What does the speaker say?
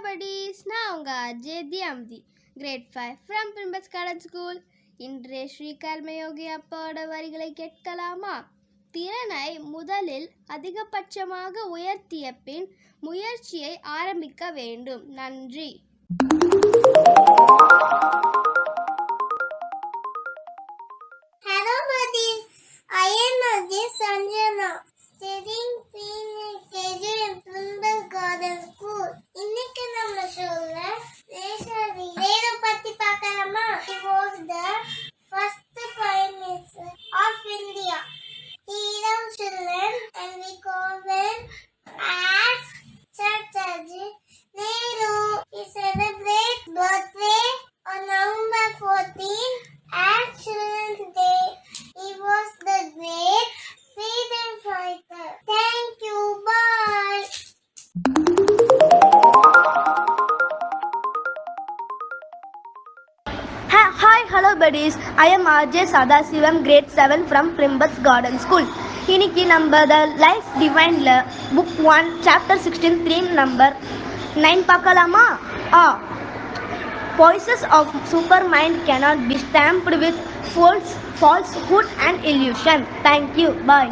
buddies, நான் உங்க அஜய் தியாம்தி கிரேட் 5 ஃப்ரம் பிரிம்பஸ் கார்டன் ஸ்கூல். இன்றைய ஸ்ரீ கர்மயோகி அப்பாவோட வரிகளை கேட்கலாமா? திறனை முதலில் அதிகபட்சமாக உயர்த்திய பின் முயற்சியை ஆரம்பிக்க வேண்டும். நன்றி. Hello buddies, I am Ajay Sanjana, studying KG in Primbas Garden School. இன்னைக்கு நம்ம சொல்ல நேரு பத்தி பார்க்கலாமா? He was the first Prime Minister of India. He loved children and we call them as Chachaji Nehru. He celebrates birthday on November 14 as Children's Day. He was the great freedom fighter. Thank you. Bye. Hi, hello buddies. I am Ajay Sadasivam, grade 7 from Primbas Garden School. இன்னைக்கு நம்ம the Life Divineல book 1 chapter 16 3 number 9 பார்க்கலாமா? Voices of supermind cannot be stamped with falsehood and illusion. Thank you. Bye.